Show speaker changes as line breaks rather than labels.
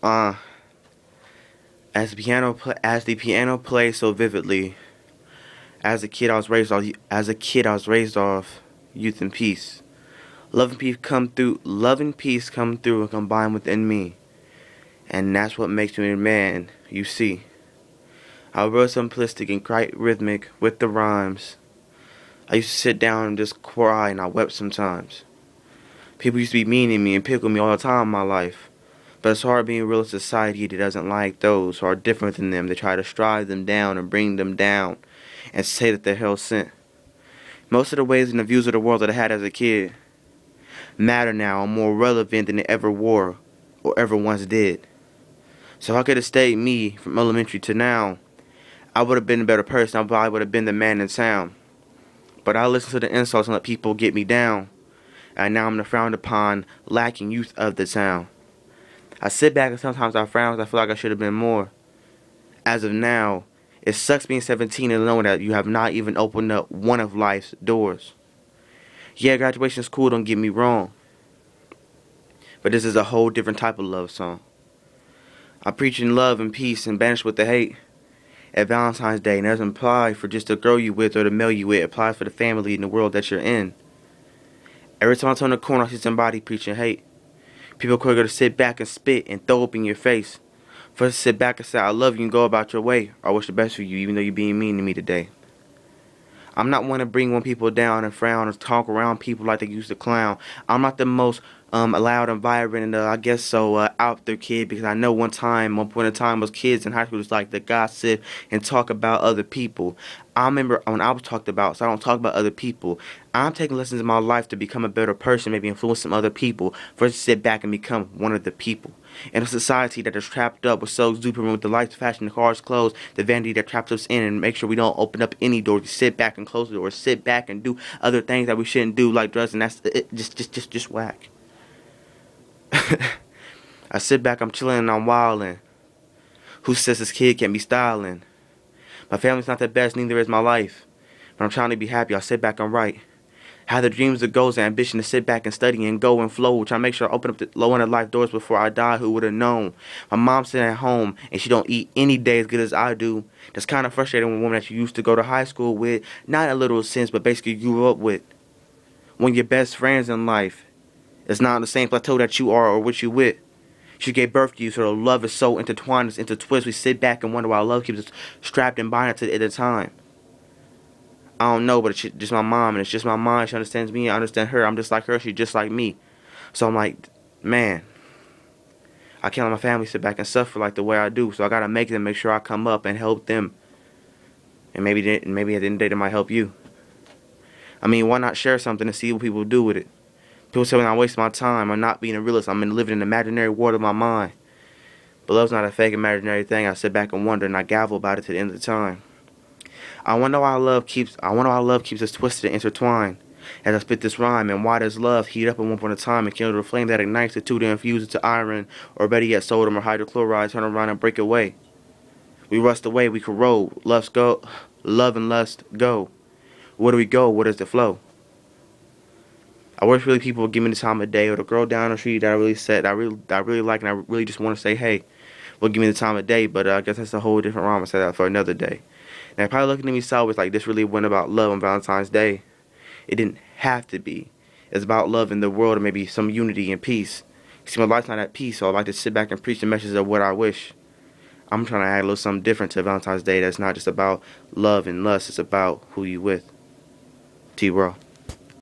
Uh, as the piano plays so vividly. As a kid, I was raised off youth and peace. Love and peace come through and combine within me. And that's what makes me a man, you see. I wrote simplistic and quite rhythmic with the rhymes. I used to sit down and just cry and I wept sometimes. People used to be mean to me and pick on me all the time in my life. But it's hard being real in society that doesn't like those who are different than them. They try to strive them down and bring them down and say that they're hell sent. Most of the ways and the views of the world that I had as a kid matter now and more relevant than they ever were or ever once did. So if I could have stayed me from elementary to now, I would have been a better person. I probably would have been the man in town. But I listened to the insults and let people get me down. And now I'm the frowned upon, lacking youth of the town. I sit back and sometimes I frown because I feel like I should have been more. As of now, it sucks being 17 and knowing that you have not even opened up one of life's doors. Yeah, graduation is cool, don't get me wrong. But this is a whole different type of love song. I'm preaching love and peace and banish with the hate. At Valentine's Day, and it doesn't apply for just the girl you with or the male you with. It applies for the family and the world that you're in. Every time I turn the corner, I see somebody preaching hate. People quicker to sit back and spit and throw up in your face. First sit back and say, I love you and go about your way. I wish the best for you, even though you're being mean to me today. I'm not one to bring people down and frown and talk around people like they used to clown. I'm not the most loud and vibrant and I guess so out there kid, because I know one point in time was kids in high school just like to gossip and talk about other people. I remember when I was talked about, so I don't talk about other people. I'm taking lessons in my life to become a better person, maybe influence some other people, versus sit back and become one of the people. In a society that is trapped up with so super with the lights, fashion, the cars, clothes, the vanity that traps us in, and make sure we don't open up any doors. We sit back and close the doors, sit back and do other things that we shouldn't do, like drugs, and that's just whack. I sit back, I'm chilling and I'm wildin'. Who says this kid can't be styling? My family's not the best, neither is my life. But I'm trying to be happy, I sit back and write. Have the dreams, the goals, the ambition to sit back and study and go and flow. Trying to make sure I open up the low end of life doors before I die. Who would have known? My mom's sitting at home and she don't eat any day as good as I do. That's kind of frustrating when a woman that you used to go to high school with, not in a little sense, but basically grew up with. One of your best friends in life is not on the same plateau that you are or what you with. She gave birth to you, so the love is so intertwined, it's intertwined. We sit back and wonder why love keeps us strapped and binded to it at a time. I don't know, but it's just my mom, and it's just my mom. She understands me, I understand her. I'm just like her, she's just like me. So I'm like, man, I can't let my family sit back and suffer like the way I do. So I gotta make sure I come up and help them. And maybe at the end of the day, they might help you. I mean, why not share something and see what people do with it? People say I'm wasting my time. I'm not being a realist. I'm living in an imaginary world of my mind. But love's not a fake imaginary thing. I sit back and wonder, and I gavel about it to the end of the time. I wonder why love keeps us twisted and intertwined. As I spit this rhyme, and why does love heat up at one point in time and kindle the flame that ignites the two to infuse it to iron, or better yet, sodium or hydrochloride, turn around and break away. We rust away, we corrode. Love and lust go. Where do we go? Where does it flow? I wish really people would give me the time of day, or the girl down the street that I really said I really like, and I really just want to say, hey, well, give me the time of day. But I guess that's a whole different rhyme. I said that for another day. And they're probably looking at me sideways like this really went about love on Valentine's Day. It didn't have to be. It's about love in the world and maybe some unity and peace. See, my life's not at peace, so I like to sit back and preach the message of what I wish. I'm trying to add a little something different to Valentine's Day that's not just about love and lust. It's about who you with. T-Raw.